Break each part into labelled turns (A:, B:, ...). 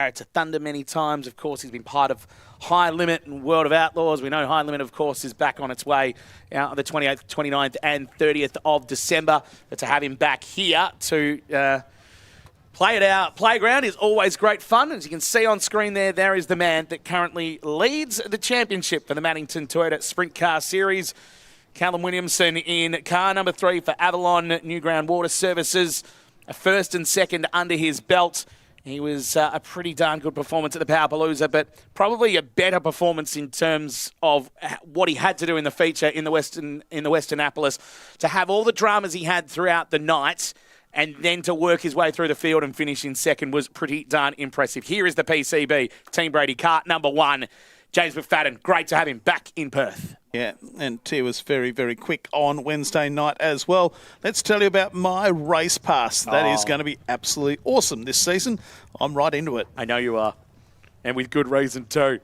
A: to Thunder many times. Of course, he's been part of High Limit and World of Outlaws. We know High Limit, of course, is back on its way out on the 28th, 29th and 30th of December. But to have him back here to play it out, playground is always great fun. As you can see on screen there is the man that currently leads the championship for the Maddington Toyota Sprint Car Series. Callum Williamson in car number 3 for Avalon Newground Water Services. A first and second under his belt. He was a pretty darn good performance at the Powerpalooza, but probably a better performance in terms of what he had to do in the feature in the Westernapolis. To have all the dramas he had throughout the night and then to work his way through the field and finish in second was pretty darn impressive. Here is the PCB, Team Brady kart number 1. James McFadden, great to have him back in Perth.
B: Yeah, and T was very, very quick on Wednesday night as well. Let's tell you about my race pass. That is going to be absolutely awesome this season. I'm right into it.
A: I know you are. And with good reason too.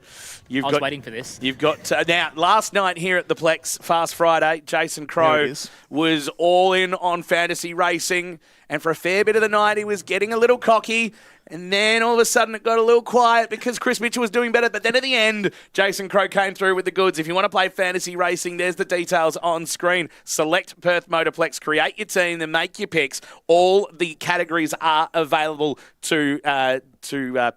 C: I was waiting for this.
A: You've got now. Last night here at the Plex, Fast Friday, Jason Crow was all in on fantasy racing, and for a fair bit of the night, he was getting a little cocky. And then all of a sudden it got a little quiet because Chris Mitchell was doing better. But then at the end, Jason Crow came through with the goods. If you want to play fantasy racing, there's the details on screen. Select Perth Motorplex, create your team, then make your picks. All the categories are available to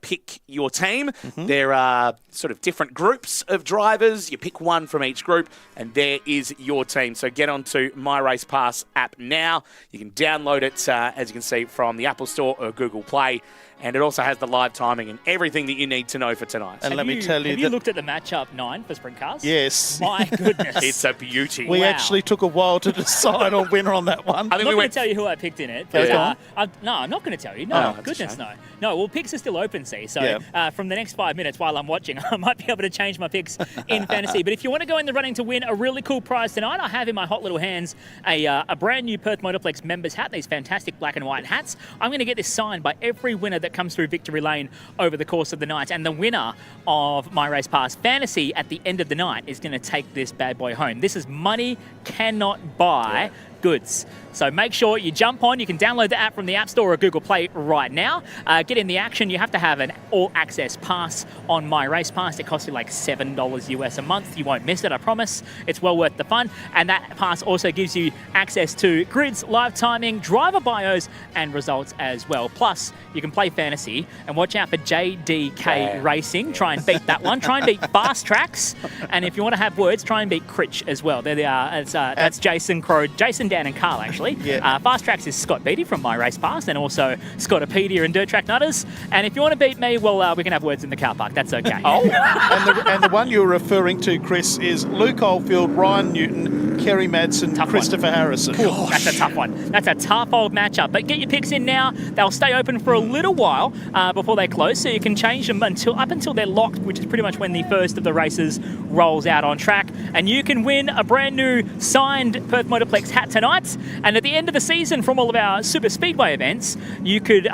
A: pick your team. Mm-hmm. There are sort of different groups of drivers. You pick one from each group, and there is your team. So get onto My Race Pass app now. You can download it, as you can see, from the Apple Store or Google Play. And it also has the live timing and everything that you need to know for tonight.
B: And let me tell you,
C: have you looked at the matchup 9 for Sprint Cars?
B: Yes.
C: My goodness.
A: It's a beauty.
B: We actually took a while to decide on winner on that one.
C: I'm not going to tell you who I picked in it. But, no, I'm not going to tell you. No, goodness, no. No, well, picks are still open, see. So from the next 5 minutes while I'm watching, I might be able to change my picks in fantasy. But if you want to go in the running to win a really cool prize tonight, I have in my hot little hands a brand new Perth Motorplex members hat, these fantastic black and white hats. I'm going to get this signed by every winner that comes through Victory Lane over the course of the night. And the winner of My Race Pass Fantasy at the end of the night is going to take this bad boy home. This is money cannot buy goods. So make sure you jump on. You can download the app from the App Store or Google Play right now. Get in the action. You have to have an all-access pass on My Race Pass. It costs you like $7 US a month. You won't miss it, I promise. It's well worth the fun. And that pass also gives you access to grids, live timing, driver bios, and results as well. Plus, you can play fantasy and watch out for JDK Racing. Try and beat that one. Try and beat Fast Tracks. And if you want to have words, try and beat Critch as well. There they are. That's Jason Crow, Jason, Dan, and Carl, actually. Fast Tracks is Scott Beatty from My Race Pass, and also Scardifield and Dirt Track Nutters. And if you want to beat me, well, we can have words in the car park. That's okay.
B: And the one you're referring to, Chris, is Luke Oldfield, Ryan Newton, Kerry Madsen, Christopher Harrison.
C: That's a tough one. That's a tough old matchup. But get your picks in now. They'll stay open for a little while before they close, so you can change them up until they're locked, which is pretty much when the first of the races rolls out on track. And you can win a brand new signed Perth Motorplex hat tonight. And at the end of the season, from all of our Super Speedway events, you could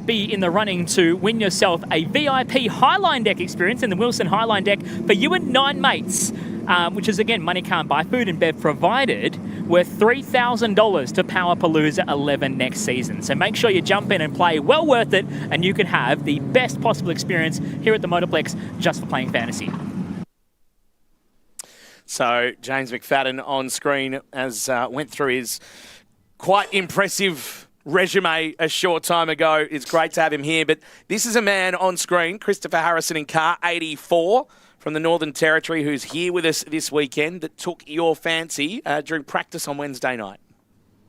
C: be in the running to win yourself a VIP Highline Deck experience in the Wilson Highline Deck for you and 9 mates, which is, again, money can't buy, food and bev provided, worth $3,000 to Powerpalooza 11 next season. So make sure you jump in and play. Well worth it, and you can have the best possible experience here at the Motorplex just for playing fantasy.
A: So James McFadden on screen as went through his quite impressive resume a short time ago. It's great to have him here. But this is a man on screen, Christopher Harrison in car 84 from the Northern Territory, who's here with us this weekend, that took your fancy during practice on Wednesday night.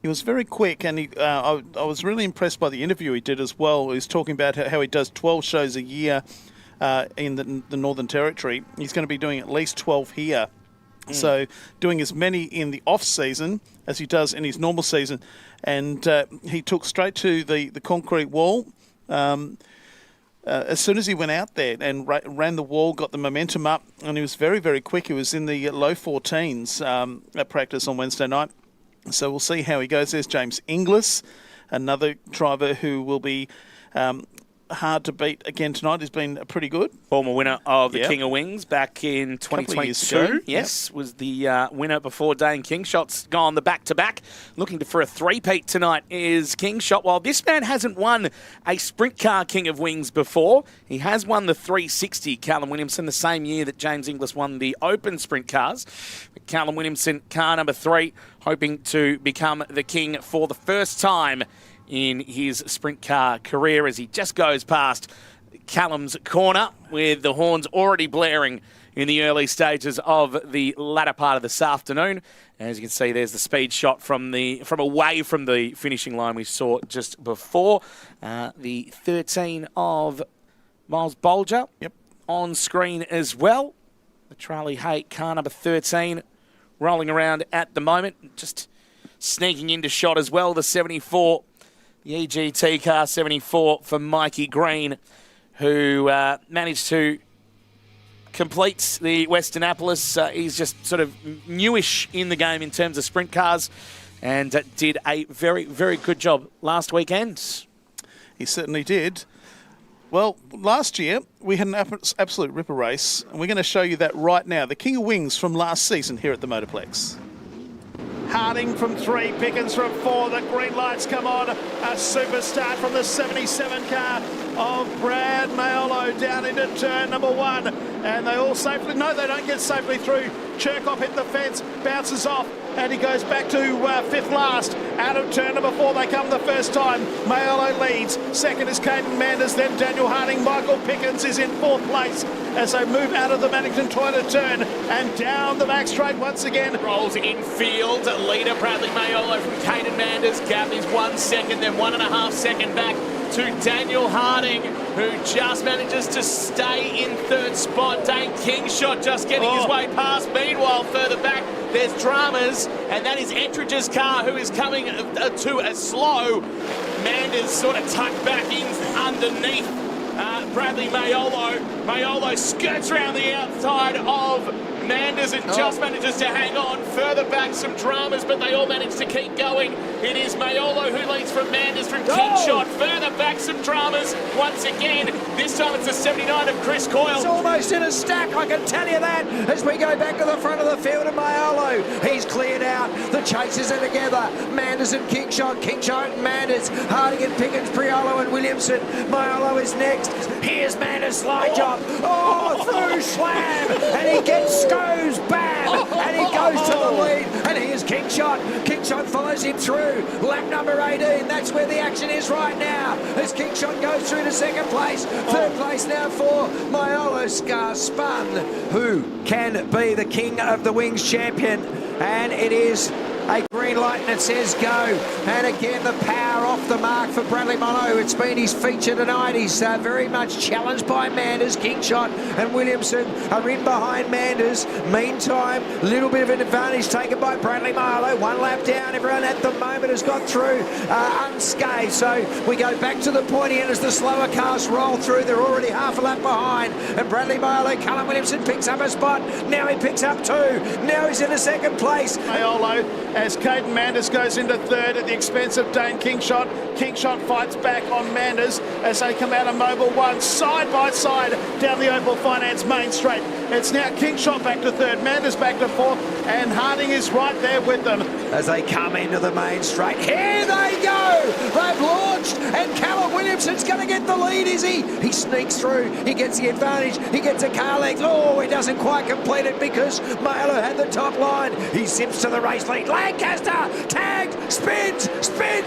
B: He was very quick, and I was really impressed by the interview he did as well. He was talking about how he does 12 shows a year in the Northern Territory. He's going to be doing at least 12 here. So doing as many in the off-season as he does in his normal season. And he took straight to the concrete wall. As soon as he went out there and ran the wall, got the momentum up, and he was very, very quick. He was in the low 14s at practice on Wednesday night. So we'll see how he goes. There's James Inglis, another driver who will be hard to beat again tonight. He's been pretty good.
A: Former winner of the King of Wings back in 2022. Yes, was the winner before Dane Kingshot's gone the back-to-back. Looking for a three-peat tonight is Kingshot. While this man hasn't won a Sprint Car King of Wings before, he has won the 360, Callum Williamson, the same year that James Inglis won the Open Sprint Cars. Callum Williamson, car number 3, hoping to become the king for the first time in his sprint car career as he just goes past Callum's corner with the horns already blaring in the early stages of the latter part of this afternoon. As you can see, there's the speed shot from away from the finishing line we saw just before. The 13 of Miles Bolger on screen as well. The Charlie Hay car number 13 rolling around at the moment, just sneaking into shot as well. The 74. The EGT car 74 for Mikey Green, who managed to complete the Westernapolis. He's just sort of newish in the game in terms of sprint cars and did a very, very good job last weekend.
B: He certainly did. Well, last year we had an absolute ripper race, and we're going to show you that right now. The King of Wings from last season here at the Motorplex. Harding from 3, Pickens from 4, the green lights come on. A super start from the 77 car of Brad Maiolo down into turn number 1. And they all safely, no, they don't get safely through. Cherkov hit the fence, bounces off, and he goes back to 5th last. Out of turn number 4, they come the first time. Maiolo leads. Second is Caden Manders, then Daniel Harding. Michael Pickens is in 4th place as they move out of the Maddington toilet turn and down the back straight once again.
A: Rolls infield. Leader Bradley Maiolo from Caden Manders. Gap is 1 second, then 1.5 second back to Daniel Harding, who just manages to stay in 3rd spot. Dane Kingshot just getting his way past. Meanwhile, further back, there's dramas, and that is Ettridge's car, who is coming to a slow. Manders sort of tucked back in underneath Bradley Maiolo. Maiolo skirts around the outside of Manders and just manages to hang on. Further back, some dramas, but they all manage to keep going. It is Maiolo who leads from Manders from Kingshot. Further back, some dramas once again. This time it's the 79 of Chris Coyle.
D: It's almost in a stack, I can tell you that, as we go back to the front of the field of Maiolo. He's cleared out. The chasers are together. Manders and Kingshot. Kingshot and Manders. Harding and Pickens, Priolo and Williamson. Maiolo is next. Here's Manders' slide job. Through slam. And he goes bam. And he goes to the lead. And here's Kingshot. Kingshot follows him through. Lap number 18. That's where the action is right now. As Kingshot goes through to 2nd place. 3rd place now for Maiolo Scar Spun, who can be the King of the Wings champion. And it is a green light and it says go. And again, the power off the mark for Bradley Maiolo. It's been his feature tonight. He's very much challenged by Manders. Kingshot and Williamson are in behind Manders. Meantime, a little bit of an advantage taken by Bradley Maiolo. 1 lap down. Everyone at the moment has got through unscathed. So we go back to the pointy end as the slower cars roll through. They're already half a lap behind. And Bradley Maiolo, Callum Williamson picks up a spot. Now he picks up 2. Now he's in a 2nd place.
B: Maiolo, as Caden Manders goes into 3rd at the expense of Dane Kingshot. Kingshot fights back on Manders as they come out of Mobile 1 side by side down the Opal Finance main straight. It's now Kingshot back to 3rd, Manders back to 4th, and Harding is right there with them.
D: As they come into the main straight, here they go! They've launched, and Callum Williamson's going to get the lead, is he? He sneaks through, he gets the advantage, he gets a car length. Oh, he doesn't quite complete it because Maiolo had the top line. He zips to the race lead. Lancaster, tagged, spins,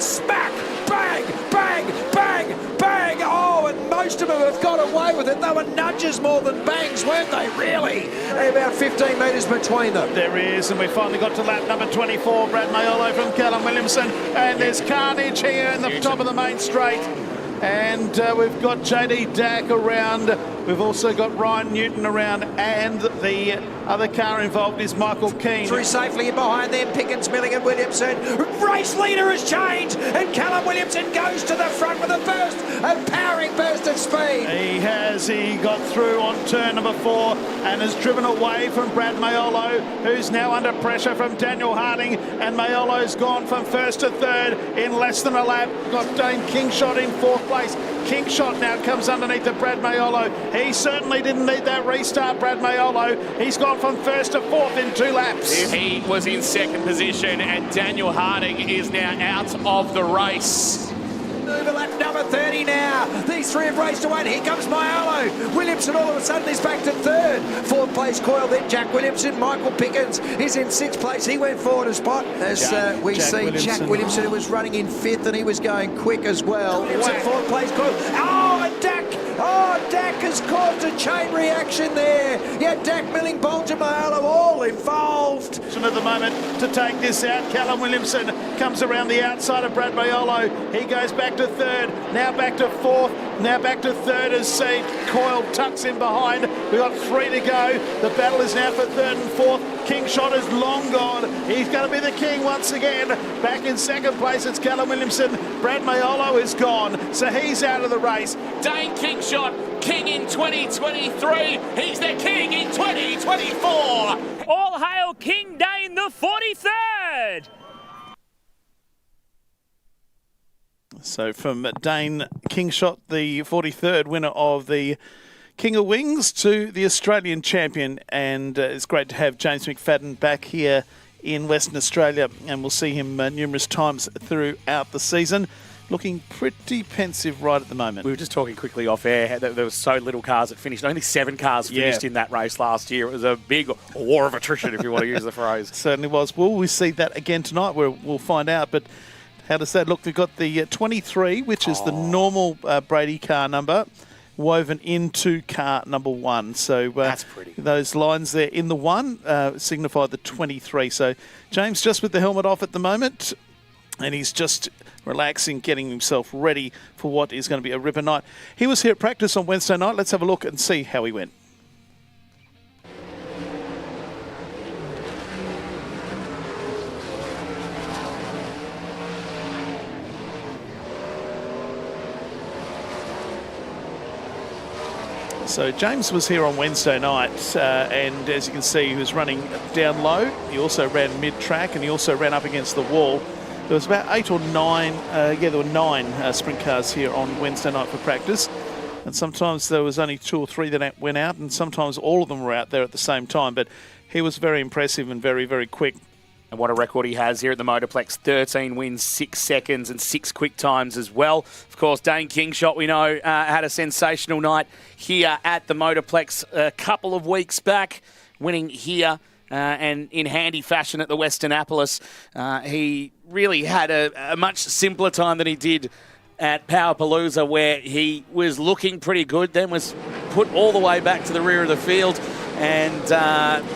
D: smack, bang, bang, bang, bang. Oh, and most of them have got away with it. They were nudges more than bangs, weren't they, really? About 15 metres between them.
B: There is, and we finally got to lap number 24. Brad Maiolo from Callum Williamson, and there's carnage here in the top of the main straight. And we've got JD Dack around. We've also got Ryan Newton around, and the other car involved is Michael Keane.
D: Through safely in behind them, Pickens, Milling and Williamson. Race leader has changed, and Callum Williamson goes to the front with a burst, a powering burst of speed.
B: He has as he got through on turn number 4 and has driven away from Brad Maiolo, who's now under pressure from Daniel Harding, and Maiolo's gone from first to third in less than a lap. Got Dane Kingshot in 4th place. Kingshot now comes underneath the Brad Maiolo. He certainly didn't need that restart, Brad Maiolo. He's gone from first to 4th in 2 laps.
A: He was in 2nd position, and Daniel Harding is now out of the race.
D: Over lap number 30 now. These 3 have raced away. Here comes Maiolo. Williamson all of a sudden is back to 3rd. 4th place Coyle, then Jack Williamson. Michael Pickens is in 6th place. He went forward a spot. As we see Jack Williamson, who was running in 5th, and he was going quick as well. Williamson, 4th place Coyle. Oh, and Dak. Oh, Dak has caused a chain reaction there. Yeah, Dak, Milling, Bolger, Maiolo all involved.
B: At the moment to take this out, Callum Williamson comes around the outside of Brad Maiolo. He goes back to 3rd, now back to 4th, now back to 3rd as Coyle tucks in behind. We've got 3 to go. The battle is now for 3rd and 4th. Kingshot is long gone. He's going to be the king once again. Back in 2nd place, it's Callum Williamson. Brad Maiolo is gone, so he's out of the race.
A: Dane Kingshot, king in 2023. He's the king in 2024.
C: All hail King Dane the 43rd!
B: So from Dane Kingshot, the 43rd winner of the King of Wings, to the Australian champion. And it's great to have James McFadden back here in Western Australia, and we'll see him numerous times throughout the season. Looking pretty pensive right at the moment.
A: We were just talking quickly off air. There was so little cars that finished. Only 7 cars finished in that race last year. It was a big war of attrition, if you want to use the phrase.
B: Certainly was. Will we see that again tonight? We'll find out. But how does that look? We've got the 23, which is the normal Brady car number, woven into car number 1. So
A: that's pretty.
B: Those lines there in the 1 signify the 23. So James just with the helmet off at the moment, and he's just relaxing, getting himself ready for what is going to be a ripper night. He was here at practice on Wednesday night. Let's have a look and see how he went. So James was here on Wednesday night, and as you can see, he was running down low. He also ran mid-track, and he also ran up against the wall. There was about 8 or 9, there were 9 sprint cars here on Wednesday night for practice. And sometimes there was only 2 or 3 that went out, and sometimes all of them were out there at the same time. But he was very impressive and very, very quick.
A: And what a record he has here at the Motorplex. 13 wins, 6 seconds, and 6 quick times as well. Of course, Dane Kingshot, we know, had a sensational night here at the Motorplex a couple of weeks back, winning here. And in handy fashion at the Westernapolis. He really had a much simpler time than he did at Powerpalooza, where he was looking pretty good, then was put all the way back to the rear of the field and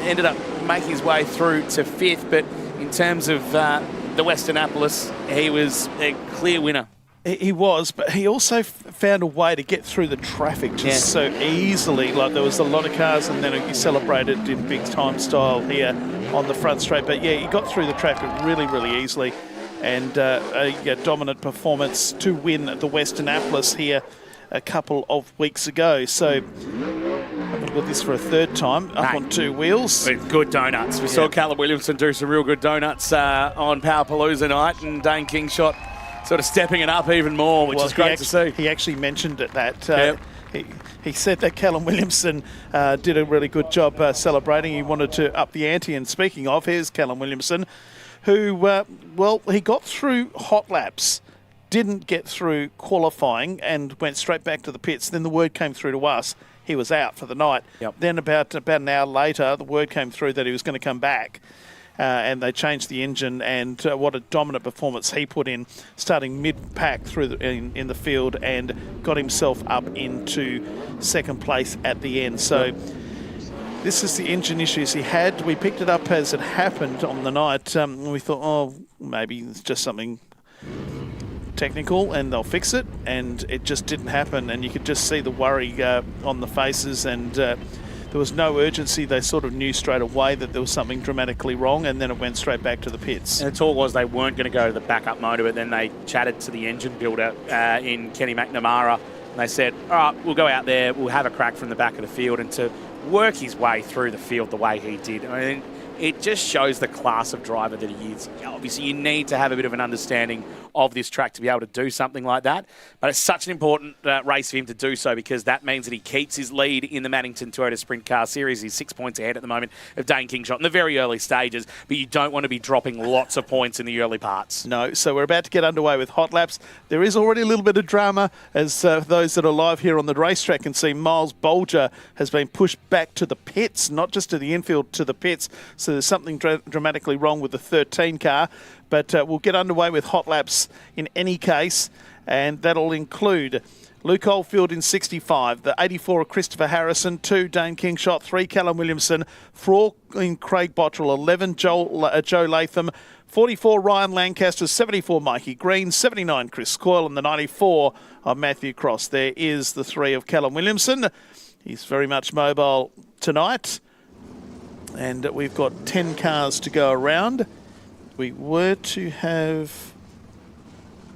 A: ended up making his way through to 5th. But in terms of the Westernapolis, he was a clear winner.
B: He was, but he also found a way to get through the traffic just so easily. Like, there was a lot of cars, and then he celebrated in big time style here on the front straight. But yeah, he got through the traffic really, really easily, and a dominant performance to win the Westernapolis here a couple of weeks ago. So I've got this for a 3rd time, up on 2 wheels.
A: With good donuts. We saw Callum Williamson do some real good donuts on Powerpalooza night, and Dane Kingshot sort of stepping it up even more, which is great to see.
B: He actually mentioned it that. He said that Callum Williamson did a really good job celebrating. He wanted to up the ante. And speaking of, here's Callum Williamson, who, he got through hot laps, didn't get through qualifying, and went straight back to the pits. Then the word came through to us he was out for the night. Then about an hour later, the word came through that he was going to come back. And they changed the engine, and what a dominant performance he put in, starting mid-pack through in the field, and got himself up into 2nd place at the end. So this is the engine issues he had. We picked it up as it happened on the night. We thought, oh, maybe it's just something technical and they'll fix it, and it just didn't happen. And you could just see the worry on the faces, and there was no urgency. They sort of knew straight away that there was something dramatically wrong, and then it went straight back to the pits.
A: And the talk was they weren't going to go to the backup motor, but then they chatted to the engine builder in Kenny McNamara, And they said, all right, we'll go out there, we'll have a crack from the back of the field, and to work his way through the field the way he did. I mean, it just shows the class of driver that he is. Obviously, you need to have a bit of an understanding of this track to be able to do something like that. But it's such an important race for him to do so, because that means that he keeps his lead in the Maddington Toyota Sprint Car Series. He's 6 points ahead at the moment of Dane Kingshot in the very early stages, but you don't want to be dropping lots of points in the early parts.
B: No, so we're about to get underway with hot laps. There is already a little bit of drama, as those that are live here on the racetrack can see. Miles Bolger has been pushed back to the pits, not just to the infield, to the pits. So there's something dramatically wrong with the 13 car. But we'll get underway with hot laps in any case, and that'll include Luke Oldfield in 65, the 84 of Christopher Harrison, 2 Dane Kingshot, 3 Callum Williamson, 4 in Craig Bottrell, 11 Joe Latham, 44 Ryan Lancaster, 74 Mikey Green, 79 Chris Coyle, and the 94 of Matthew Cross. There is the 3 of Callum Williamson. He's very much mobile tonight. And we've got 10 cars to go around. We were to have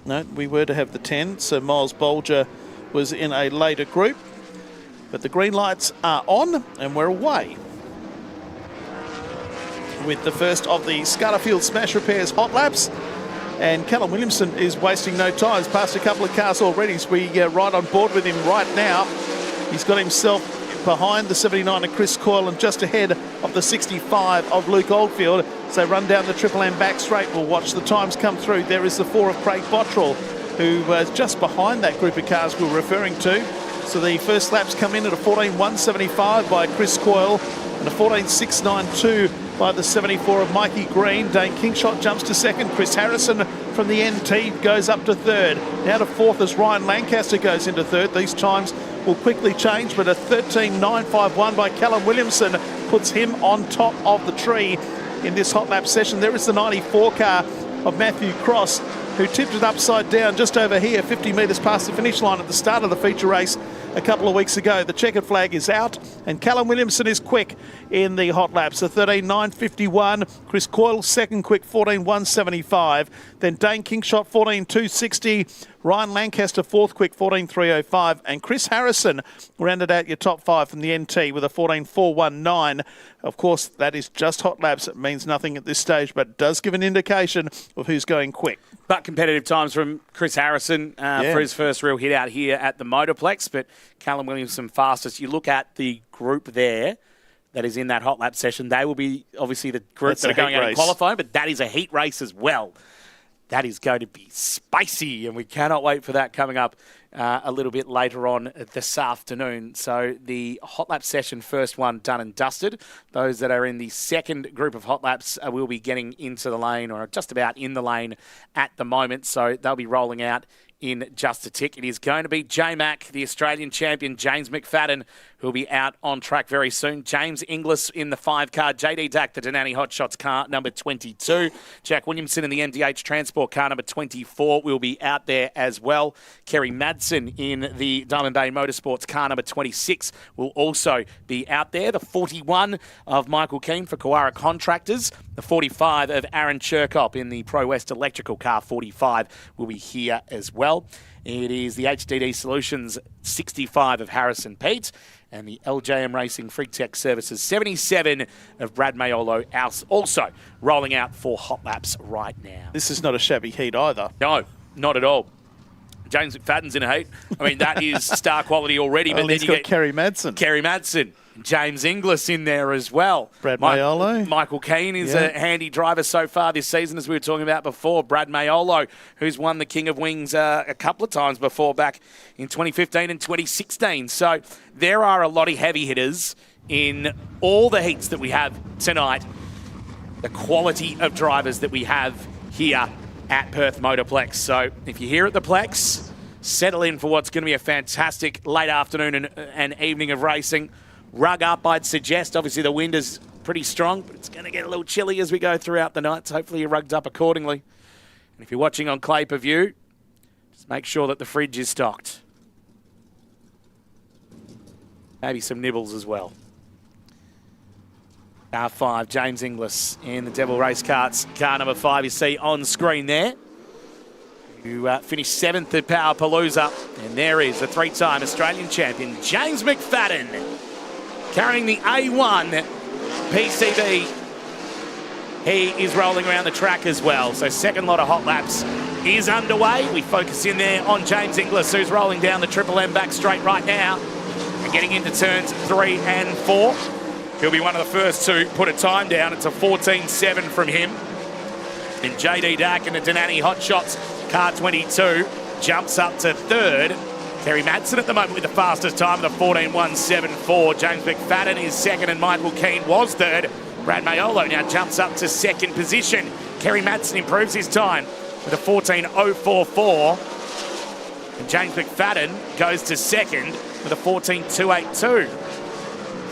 B: the 10, so Miles Bolger was in a later group. But the green lights are on, and we're away with the first of the Scardifield Smash Repairs hot laps. And Callum Williamson is wasting no time. He's passed a couple of cars already, so we right on board with him right now. He's got himself behind the 79 of Chris Coyle and just ahead of the 65 of Luke Oldfield. So run down the Triple M back straight. We'll watch the times come through. There is the 4 of Craig Bottrell, who was just behind that group of cars we were referring to. So the first laps come in at a 14.175 by Chris Coyle and a 14.692 by the 74 of Mikey Green. Dane Kingshot jumps to second. Chris Harrison from the NT goes up to third. Now to fourth as Ryan Lancaster goes into third. These times will quickly change, but a 13.951 by Callum Williamson puts him on top of the tree in this hot lap session. There is the 94 car of Matthew Cross, who tipped it upside down just over here, 50 metres past the finish line at the start of the feature race a couple of weeks ago. The checkered flag is out, and Callum Williamson is quick in the hot laps. A 13.951. Chris Coyle second quick, 14.175. Then Dane Kingshot, 14.260. Ryan Lancaster fourth quick, 14.305. And Chris Harrison rounded out your top 5 from the NT with a 14.419. Of course, that is just hot laps. It means nothing at this stage, but it does give an indication of who's going quick.
A: But competitive times from Chris Harrison for his first real hit out here at the Motorplex. But Callum Williamson fastest. You look at the group there that is in that hot lap session. They will be obviously the group that are going out and qualifying, but that is a heat race as well. That is going to be spicy, and we cannot wait for that coming up a little bit later on this afternoon. So the hot lap session, first one done and dusted. Those that are in the second group of hot laps will be getting into the lane, or just about in the lane at the moment. So they'll be rolling out in just a tick. It is going to be J-Mac, the Australian champion, James McFadden, who will be out on track very soon. James Inglis in the 5 car. JD Dack, the Denani Hot Shots car, number 22. Jack Williamson in the MDH Transport car, number 24, will be out there as well. Kerry Madsen in the Diamond Bay Motorsports car, number 26, will also be out there. The 41 of Michael Keane for Kawara Contractors. The 45 of Aaron Cherkop in the Pro West Electrical car, 45, will be here as well. It is the HDD Solutions 65 of Harrison Pete and the LJM Racing Freak Tech Services 77 of Brad Mayolo also rolling out for hot laps right now.
B: This is not a shabby heat either.
A: No, not at all. James McFadden's in a heat. I mean, that is star quality already. But then you get
B: Kerry Madsen.
A: James Inglis in there as well.
B: Brad Mayolo.
A: Michael Keane is a handy driver so far this season, as we were talking about before. Brad Mayolo, who's won the King of Wings a couple of times before, back in 2015 and 2016. So there are a lot of heavy hitters in all the heats that we have tonight. The quality of drivers that we have here at Perth Motorplex. So if you're here at the Plex, settle in for what's going to be a fantastic late afternoon and evening of racing. Rug up, I'd suggest. Obviously, the wind is pretty strong, but it's going to get a little chilly as we go throughout the night. So hopefully you're rugged up accordingly. And if you're watching on Clay Per View, just make sure that the fridge is stocked. Maybe some nibbles as well. Car 5, James Inglis in the Devil Race Karts. Car number 5 you see on screen there. who finished 7th at Powerpalooza. And there is the 3-time Australian champion, James McFadden, carrying the A1 PCB. He is rolling around the track as well. So second lot of hot laps is underway. We focus in there on James Inglis, who's rolling down the Triple M back straight right now and getting into turns 3 and 4. He'll be one of the first to put a time down. It's a 14.7 from him. And JD Dack in the Denani Hot Shots car 22 jumps up to 3rd. Terry Madsen at the moment with the fastest time of the 14.174. James McFadden is 2nd and Michael Keane was 3rd. Brad Maiolo now jumps up to 2nd position. Kerry Madsen improves his time with a 14.044. And James McFadden goes to 2nd with a 14.282.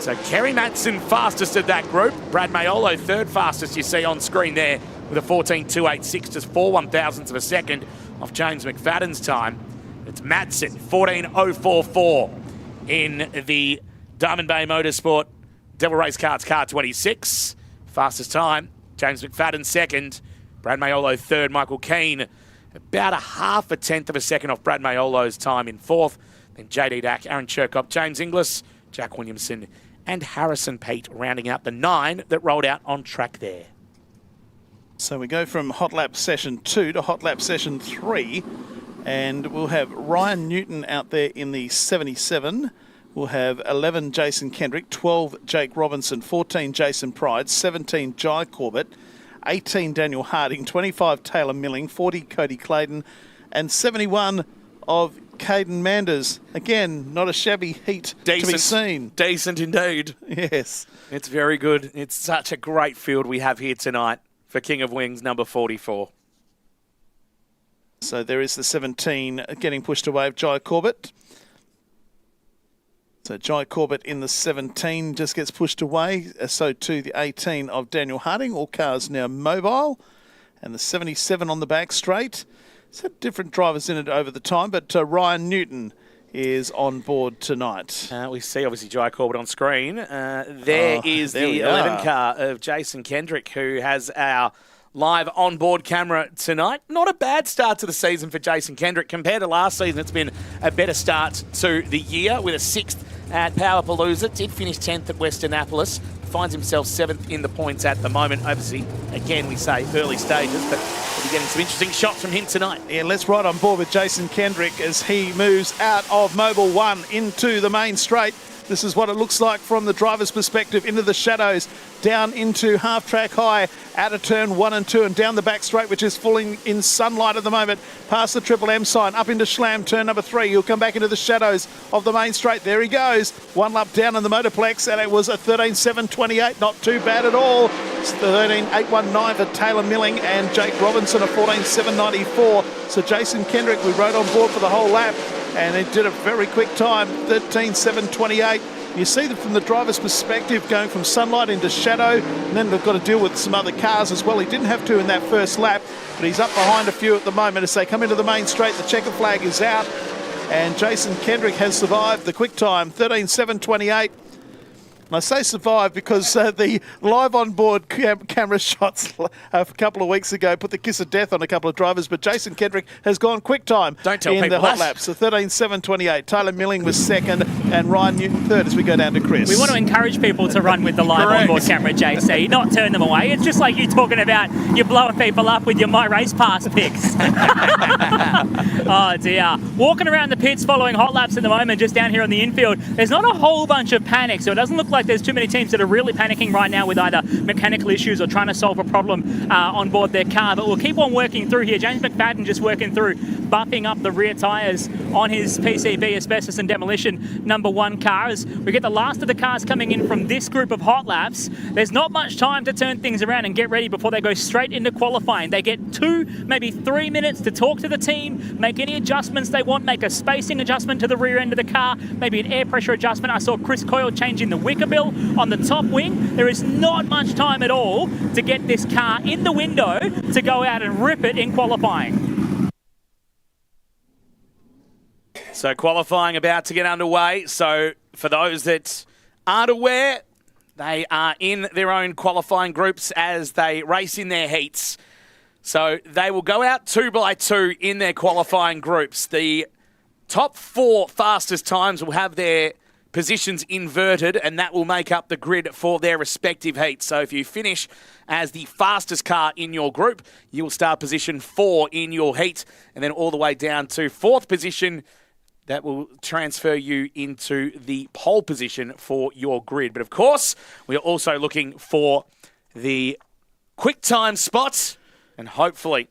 A: So Kerry Madsen fastest of that group. Brad Maiolo 3rd fastest you see on screen there with a 14.286, just 4/1000ths of a second off James McFadden's time. It's Madsen, 14.044 in the Diamond Bay Motorsport Devil Race Karts car 26. Fastest time, James McFadden 2nd, Brad Maiolo 3rd, Michael Keane about a 0.5 of a second off Brad Maiolo's time in 4th. Then JD Dack, Aaron Chirkop, James Inglis, Jack Williamson and Harrison Pete rounding out the 9 that rolled out on track there.
B: So we go from hot lap session 2 to hot lap session 3, and we'll have Ryan Newton out there in the 77. We'll have 11 Jason Kendrick, 12 Jake Robinson, 14 Jason Pride, 17 Jai Corbett, 18 Daniel Harding, 25 Taylor Milling, 40 Cody Clayton, and 71 of Caden Manders. Again, not a shabby heat to be seen.
A: Decent indeed.
B: Yes.
A: It's very good. It's such a great field we have here tonight for King of Wings number 44.
B: So there is the 17 getting pushed away of Jai Corbett. So Jai Corbett in the 17 just gets pushed away. So too the 18 of Daniel Harding. All cars now mobile. And the 77 on the back straight. It's had different drivers in it over the time, but Ryan Newton is on board tonight.
A: We see obviously Jai Corbett on screen. There is the 11 car of Jason Kendrick, who has our live onboard camera tonight. Not a bad start to the season for Jason Kendrick. Compared to last season, it's been a better start to the year with a 6th at Powerpalooza. Did finish 10th at Western Annapolis. Finds himself 7th in the points at the moment. Obviously, again, we say early stages, but we'll be getting some interesting shots from him tonight.
B: Yeah, let's ride on board with Jason Kendrick as he moves out of Mobile 1 into the main straight. This is what it looks like from the driver's perspective, into the shadows, down into half-track high, out of turn 1 and 2, and down the back straight, which is fully in sunlight at the moment, past the Triple M sign, up into Schlam, turn number 3. He'll come back into the shadows of the main straight. There he goes. 1 lap down in the Motorplex, and it was a 13.728. Not too bad at all. It's 13.819 for Taylor Milling and Jake Robinson, a 14.794. So Jason Kendrick, we rode on board for the whole lap, and he did a very quick time, 13.728. You see them from the driver's perspective going from sunlight into shadow, and then they've got to deal with some other cars as well. He didn't have to in that first lap, but he's up behind a few at the moment as they come into the main straight. The checker flag is out, and Jason Kendrick has survived the quick time, 13.728. And I say survive because the live onboard camera shots a couple of weeks ago put the kiss of death on a couple of drivers, but Jason Kendrick has gone quick time in the hot laps. So 13.728. Tyler Milling was 2nd and Ryan Newton 3rd as we go down to Chris.
C: We want to encourage people to run with the live onboard camera, JC, not turn them away. It's just like you talking about you blowing people up with your My Race Pass picks. Oh dear. Walking around the pits following hot laps at the moment, just down here on the infield, there's not a whole bunch of panic, so it doesn't look like there's too many teams that are really panicking right now with either mechanical issues or trying to solve a problem on board their car. But we'll keep on working through here. James McFadden just working through, bumping up the rear tyres on his PCB Asbestos and Demolition number 1 car. As we get the last of the cars coming in from this group of hot laps, there's not much time to turn things around and get ready before they go straight into qualifying. They get 2, maybe 3 minutes to talk to the team, make any adjustments they want, make a spacing adjustment to the rear end of the car, maybe an air pressure adjustment. I saw Chris Coyle changing the wicker bill on the top wing. There is not much time at all to get this car in the window to go out and rip it in qualifying.
A: So qualifying about to get underway. So for those that aren't aware, they are in their own qualifying groups as they race in their heats. So they will go out 2 by 2 in their qualifying groups. The top 4 fastest times will have their positions inverted, and that will make up the grid for their respective heats. So if you finish as the fastest car in your group, you will start position 4 in your heat, and then all the way down to 4th position. That will transfer you into the pole position for your grid. But of course, we are also looking for the quick time spots, and hopefully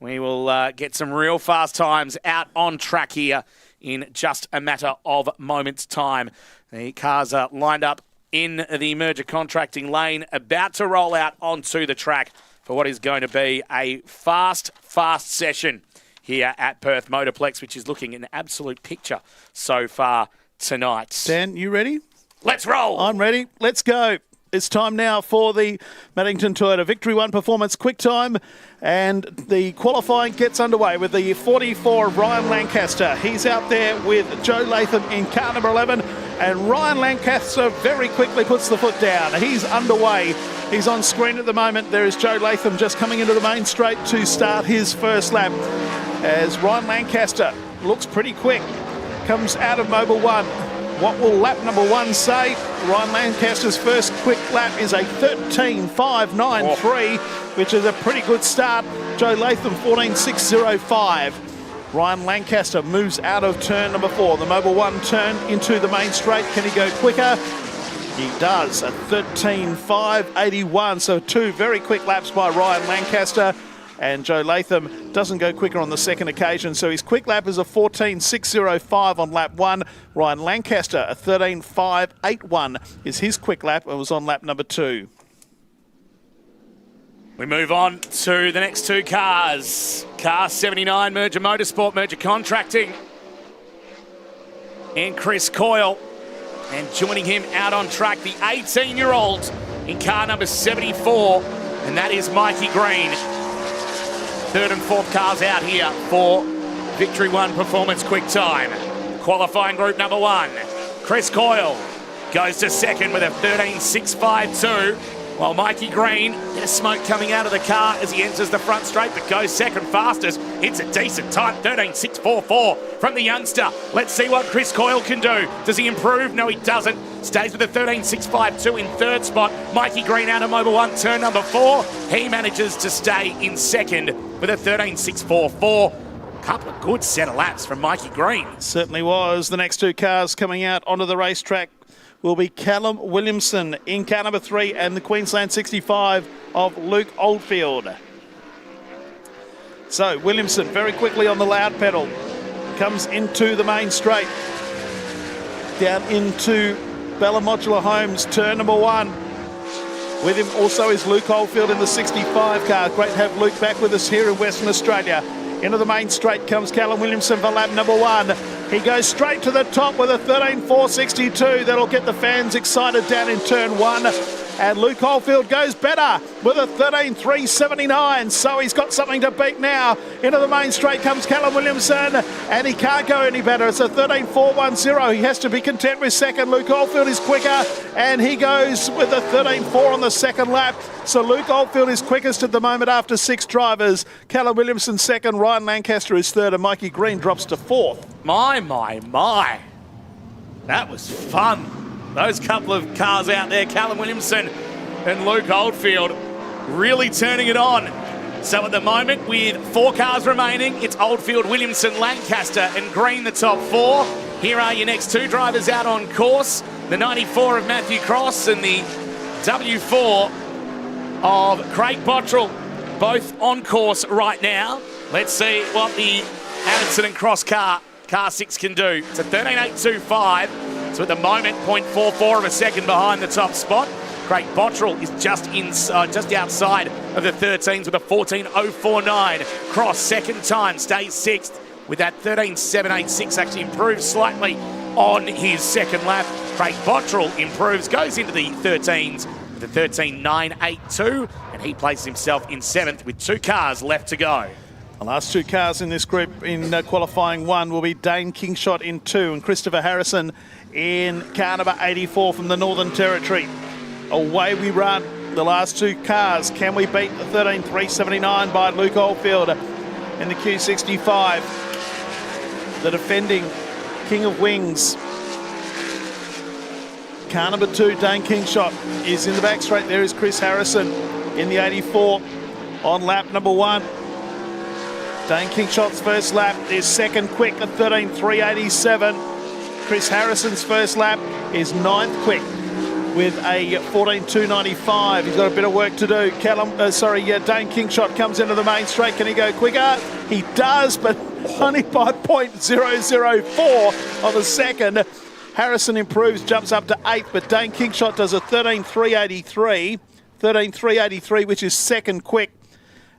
A: we will get some real fast times out on track here in just a matter of moments' time. The cars are lined up in the merger contracting lane, about to roll out onto the track for what is going to be a fast session here at Perth Motorplex, which is looking an absolute picture so far tonight.
B: Dan, you ready?
A: Let's roll.
B: I'm ready. Let's go. It's time now for the Maddington Toyota Victory 1 Performance Quick Time, and the qualifying gets underway with the 44 of Ryan Lancaster. He's out there with Joe Latham in car number 11, and Ryan Lancaster very quickly puts the foot down. He's underway. He's on screen at the moment. There is Joe Latham just coming into the main straight to start his first lap, as Ryan Lancaster looks pretty quick. Comes out of Mobile 1. What will lap number 1 say? Ryan Lancaster's first quick lap is a 13.593, which is a pretty good start. Joe Latham 14.605. Ryan Lancaster moves out of turn number 4, the Mobile 1 turn into the main straight. Can he go quicker? He does, a 13.581. So 2 very quick laps by Ryan Lancaster. And Joe Latham doesn't go quicker on the second occasion. So his quick lap is a 14.605 on lap 1. Ryan Lancaster, a 13.581 is his quick lap. It was on lap number 2.
A: We move on to the next 2 cars. Car 79, Merger Motorsport, Merger Contracting. And Chris Coyle. And joining him out on track, the 18-year-old in car number 74. And that is Mikey Green. 3rd and 4th cars out here for Victory 1 Performance Quick Time. Qualifying group number 1. Chris Coyle goes to 2nd with a 13.652, while Mikey Green, bit of smoke coming out of the car as he enters the front straight, but goes 2nd fastest. It's a decent time, 13.644 from the youngster. Let's see what Chris Coyle can do. Does he improve? No, he doesn't. Stays with a 13.652 in 3rd spot. Mikey Green out of Mobile 1, turn number 4. He manages to stay in 2nd with a 13.644. Couple of good set of laps from Mikey Green.
B: Certainly was. The next 2 cars coming out onto the racetrack will be Callum Williamson in car number 3 and the Queensland 65 of Luke Oldfield. So Williamson very quickly on the loud pedal. Comes into the main straight. Down into Bella Modular Homes, turn number 1. With him also is Luke Oldfield in the 65 car. Great to have Luke back with us here in Western Australia. Into the main straight comes Callum Williamson for lap number 1. He goes straight to the top with a 13.462. That'll get the fans excited down in turn 1. And Luke Oldfield goes better with a 13.379. So he's got something to beat now. Into the main straight comes Callum Williamson, and he can't go any better. It's a 13.410. He has to be content with 2nd. Luke Oldfield is quicker, and he goes with a 13.4 on the 2nd lap. So Luke Oldfield is quickest at the moment after 6 drivers. Callum Williamson 2nd, Ryan Lancaster is 3rd, and Mikey Green drops to 4th.
A: My. That was fun. Those couple of cars out there, Callum Williamson and Luke Oldfield, really turning it on. So at the moment, with 4 cars remaining, it's Oldfield, Williamson, Lancaster and Green the top 4. Here are your next 2 drivers out on course. The 94 of Matthew Cross and the W4 of Craig Bottrell, both on course right now. Let's see what the Addison and Cross car 6 can do. It's a 13.825. So at the moment, 0.44 of a second behind the top spot. Craig Bottrell is just outside of the 13s with a 14.049. Cross, 2nd time, stays 6th with that 13.786. Actually improves slightly on his 2nd lap. Craig Bottrell improves, goes into the 13s with a 13.982, and he places himself in 7th with 2 cars left to go.
B: The last 2 cars in this group in qualifying 1 will be Dane Kingshot in 2 and Christopher Harrison in car number 84 from the Northern Territory. Away we run the last two cars. Can we beat the 13.379 by Luke Oldfield in the Q65? The defending King of Wings. Car number 2, Dane Kingshot, is in the back straight. There is Chris Harrison in the 84 on lap number 1. Dane Kingshot's first lap is second quick at 13.387. Chris Harrison's first lap is 9th quick with a 14.295. He's got a bit of work to do. Dane Kingshot comes into the main straight. Can he go quicker? He does, but only by 0.004 of a second. Harrison improves, jumps up to 8th, but Dane Kingshot does a 13.383, which is second quick.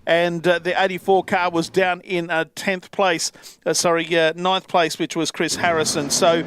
B: And the 84 car was down in 9th place, which was Chris Harrison. So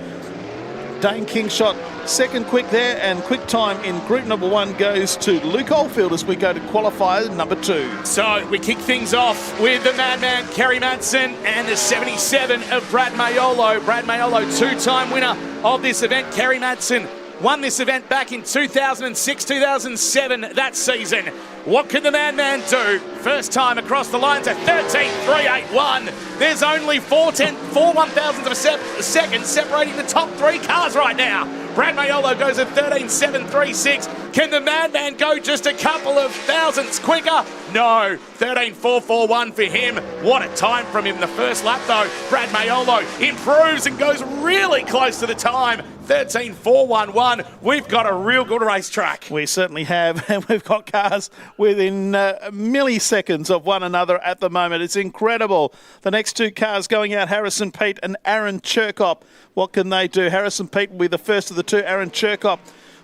B: Dane Kingshot second quick there, and quick time in group number 1 goes to Luke Oldfield as we go to qualifier number 2.
A: So we kick things off with the madman Kerry Madsen and the 77 of Brad Maiolo. Brad Maiolo, 2-time winner of this event. Kerry Madsen won this event back in 2006, 2007, that season. What can the madman do? First time across the lines at 13.381. There's only 4 1,000ths of a second separating the top 3 cars right now. Brad Maiolo goes at 13.736. Can the madman go just a couple of thousandths quicker? No, 13.441 for him. What a time from him. The first lap though, Brad Maiolo improves and goes really close to the time. 13.411. We've got a real good racetrack.
B: We certainly have, and we've got cars within milliseconds of one another at the moment. It's incredible. The next 2 cars going out, Harrison Pete and Aaron Chirkop. What can they do? Harrison Pete will be the first of the 2. Aaron Chirkop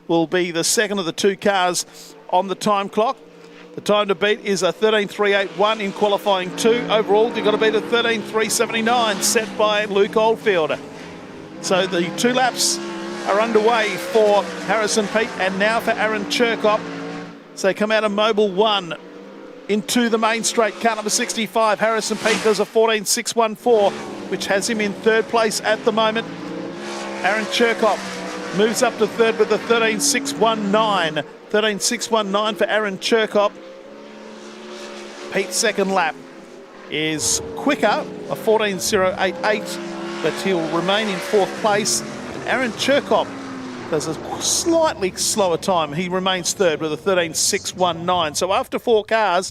B: will be the second of the 2 cars on the time clock. The time to beat is a 13.381 in qualifying 2. Overall, you've got to beat a 13.379 set by Luke Oldfield. So the 2 laps are underway for Harrison Pete and now for Aaron Chirkop. So they come out of Mobile 1 into the main straight. Car number 65, Harrison Pete does a 14.614, which has him in 3rd place at the moment. Aaron Chirkop moves up to 3rd with a 13.619. 13.619 for Aaron Chirkop. Pete's second lap is quicker, a 14.088, but he'll remain in 4th place. Aaron Chirkop does a slightly slower time. He remains 3rd with a 13.619. So after 4 cars,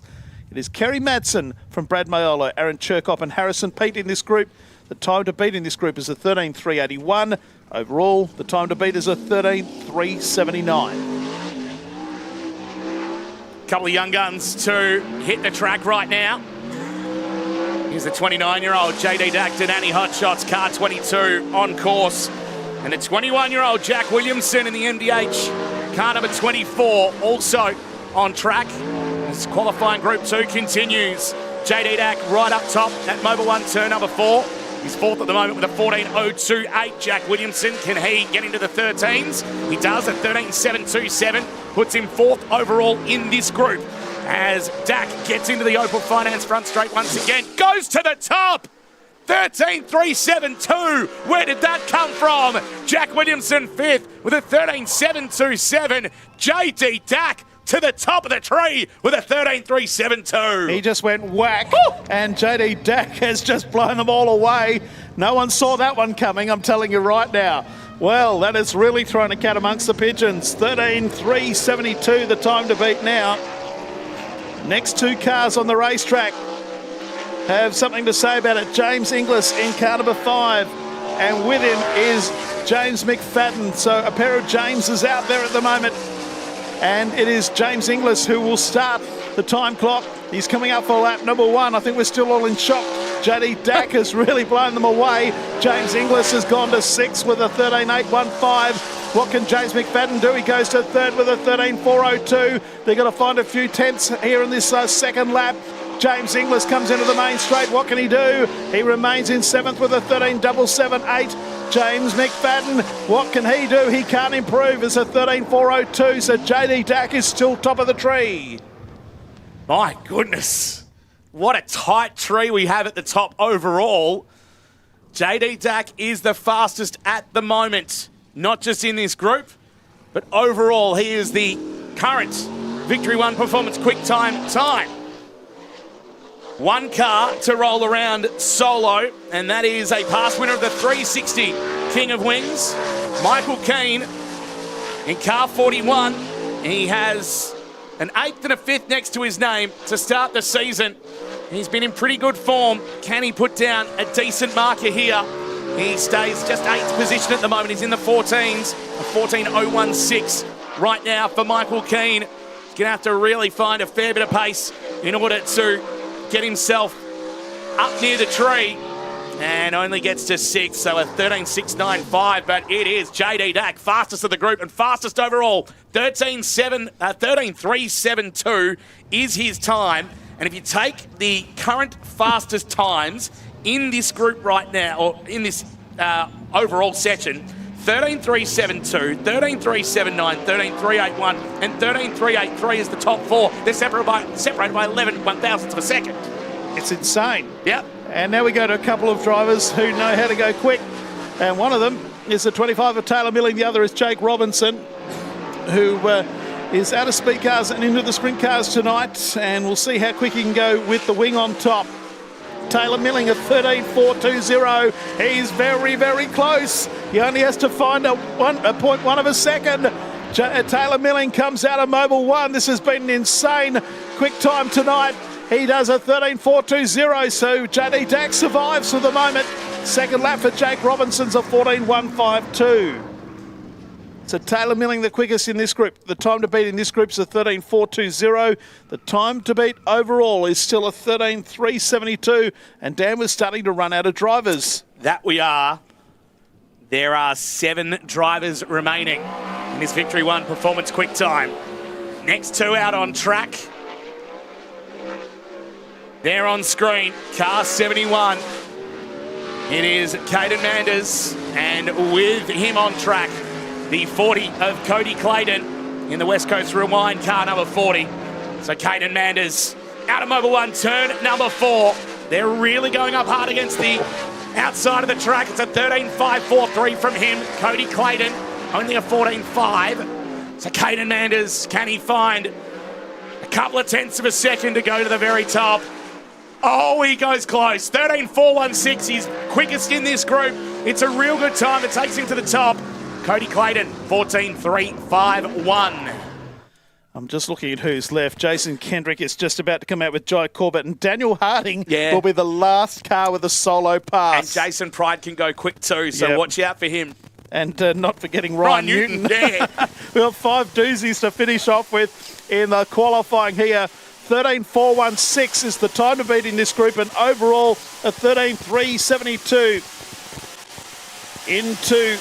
B: it is Kerry Madsen from Brad Maiolo, Aaron Chirkop and Harrison Pete in this group. The time to beat in this group is a 13.381. Overall, the time to beat is a 13.379.
A: Couple of young guns to hit the track right now. Here's the 29-year-old JD Dack Danny Hotshots, car 22 on course. And the 21-year-old Jack Williamson in the MDH, car number 24, also on track. As qualifying Group 2 continues. JD Dack right up top at Mobile 1 turn number 4. He's 4th at the moment with a 14.028. Jack Williamson, can he get into the 13s? He does at 13.727, puts him 4th overall in this group. As Dack gets into the Opal Finance front straight once again, goes to the top! 13.372. Where did that come from? Jack Williamson 5th with a 13.727. JD Dack to the top of the tree with a 13.372.
B: He just went whack. Woo! And JD Dack has just blown them all away. No one saw that one coming, I'm telling you right now. Well, that is really thrown a cat amongst the pigeons. 13.372 the time to beat now. Next 2 cars on the racetrack have something to say about it. James Inglis in car number 5, and with him is James McFadden. So a pair of Jameses out there at the moment, and it is James Inglis who will start the time clock. He's coming up for lap number 1. I think we're still all in shock. JD Dack has really blown them away. James Inglis has gone to 6th with a 13.815. What can James McFadden do? He goes to 3rd with a 13.402. They're going to find a few tenths here in this second lap. James Inglis comes into the main straight. What can he do? He remains in 7th with a 13.778. James McFadden, what can he do? He can't improve. It's a 13.402, so JD Dack is still top of the tree.
A: My goodness. What a tight tree we have at the top overall. JD Dack is the fastest at the moment. Not just in this group, but overall he is the current Victory One Performance Quick Time. One car to roll around solo, and that is a past winner of the 360 King of Wings, Michael Keane, in car 41. He has an 8th and a 5th next to his name to start the season. He's been in pretty good form. Can he put down a decent marker here? He stays just 8th position at the moment. He's in the 14s, a 14.016 right now for Michael Keane. He's going to have to really find a fair bit of pace in order to get himself up near the tree, and only gets to 6th, so a 13.695, but it is JD Dack, fastest of the group and fastest overall. 13.372 is his time, and if you take the current fastest times in this group right now, or in this overall section, 13.372, 13.379, 13.381, and 13.383 is the top 4. They're separated by 11 one-thousandths of a second.
B: It's insane.
A: Yep.
B: And now we go to a couple of drivers who know how to go quick. And one of them is the 25 of Taylor Milling. The other is Jake Robinson, who is out of speed cars and into the sprint cars tonight. And we'll see how quick he can go with the wing on top. Taylor Milling at 13.420. He's very, very close. He only has to find a 0.1 of a second. Taylor Milling comes out of Mobile 1. This has been an insane quick time tonight. He does a 13.420, so JD Dack survives for the moment. Second lap for Jake Robinson's a 14.152. So Taylor Milling the quickest in this group. The time to beat in this group is a 13.420. The time to beat overall is still a 13.372. And Dan was starting to run out of drivers.
A: That we are. There are 7 drivers remaining in this Victory One Performance Quick Time. Next 2 out on track. There on screen, car 71. It is Caden Manders, and with him on track, the 40 of Cody Clayton in the West Coast Rewind, car number 40. So Caden Manders out of Mobile 1, turn number 4. They're really going up hard against the outside of the track. It's a 13.543 from him. Cody Clayton, only a 14.5. So Caden Manders, can he find a couple of tenths of a second to go to the very top? Oh, he goes close. 13.416. He's quickest in this group. It's a real good time. It takes him to the top. Cody Clayton, 14.351.
B: I'm just looking at who's left. Jason Kendrick is just about to come out with Jai Corbett, and Daniel Harding will be the last car with a solo pass.
A: And Jason Pride can go quick too, so watch out for him.
B: And not forgetting Ryan Newton.
A: Yeah.
B: We've got 5 doozies to finish off with in the qualifying here. 13.416 is the time to beat in this group, and overall a 13.372. Into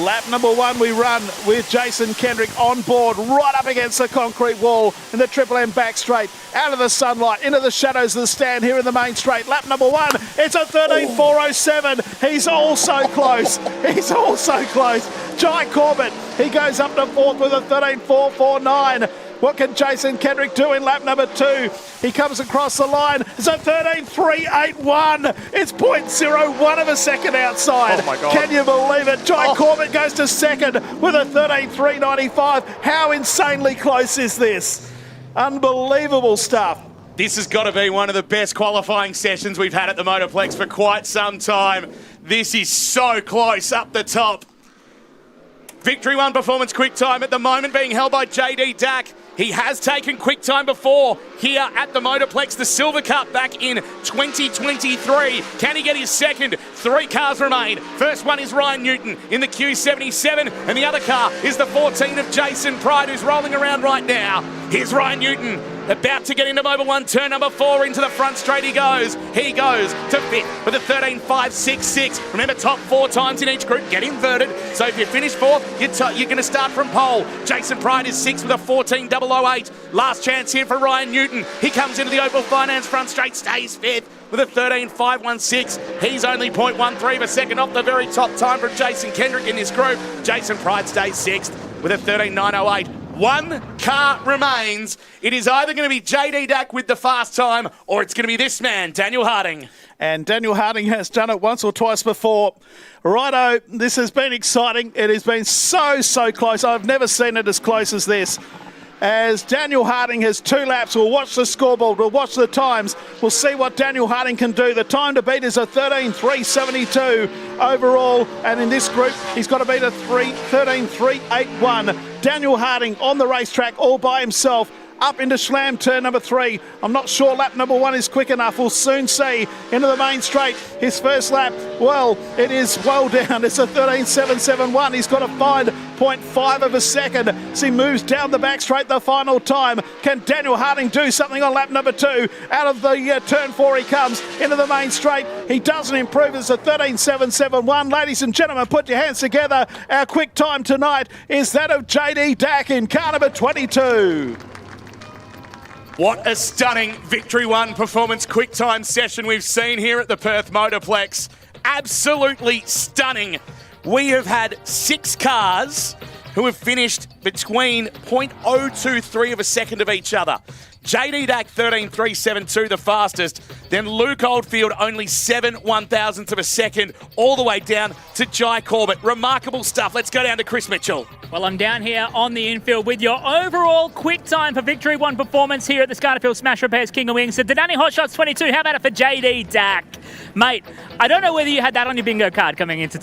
B: lap number 1 we run with Jason Kendrick on board, right up against the concrete wall in the Triple M back straight, out of the sunlight, into the shadows of the stand here in the main straight. Lap number 1, it's a 13.407. He's also close. He's also close. Jai Corbett, he goes up to 4th with a 13.449. What can Jason Kendrick do in lap number 2? He comes across the line. It's a 13.381. It's 0.01 of a second outside.
A: Oh my God.
B: Can you believe it? Jai Corbett goes to 2nd with a 13.395. How insanely close is this? Unbelievable stuff.
A: This has got to be one of the best qualifying sessions we've had at the Motorplex for quite some time. This is so close up the top. Victory One Performance Quick Time at the moment being held by JD Dack. He has taken quick time before here at the Motorplex, the Silver Cup back in 2023. Can he get his second? 3 cars remain. First one is Ryan Newton in the Q77, and the other car is the 14 of Jason Pride, who's rolling around right now. Here's Ryan Newton, about to get into Mobile 1, turn number 4, into the front straight he goes. He goes to 5th with a 13.566. Remember, top 4 times in each group, get inverted. So if you finish 4th, you're going to start from pole. Jason Pride is 6th with a 14.008. Last chance here for Ryan Newton. He comes into the Opal Finance front straight, stays 5th with a 13.516. He's only 0.13 of a second off the very top time from Jason Kendrick in this group. Jason Pride stays 6th with a 13.908. 1 car remains. It is either going to be JD Dack with the fast time, or it's going to be this man, Daniel Harding.
B: And Daniel Harding has done it once or twice before. Righto, this has been exciting. It has been so close. I've never seen it as close as this. as Daniel Harding has 2 laps. We'll watch the scoreboard, we'll watch the times, we'll see what Daniel Harding can do. The time to beat is a 13.372 overall, and in this group he's got to beat a 13.381. Daniel Harding on the racetrack all by himself. Up into Schlam turn number 3. I'm not sure lap number 1 is quick enough. We'll soon see. Into the main straight. His first lap, well, it is well down. It's a 13.771. He's got to find 0.5 of a second as he moves down the back straight the final time. Can Daniel Harding do something on lap number 2? Out of the turn 4 he comes into the main straight. He doesn't improve. It's a 13.771. Ladies and gentlemen, put your hands together. Our quick time tonight is that of JD Dack in car number 22.
A: What a stunning Victory One performance quick time session we've seen here at the Perth Motorplex. Absolutely stunning. We have had 6 cars who have finished between 0.023 of a second of each other. JD Dack 13.372, the fastest. Then Luke Oldfield only 7/1000ths of a second, all the way down to Jai Corbett. Remarkable stuff. Let's go down to Chris Mitchell.
C: Well, I'm down here on the infield with your overall quick time for Victory One performance here at the Scardifield Smash Repairs King of Wings. The Danny Hotshots 22. How about it for JD Dack? Mate, I don't know whether you had that on your bingo card coming into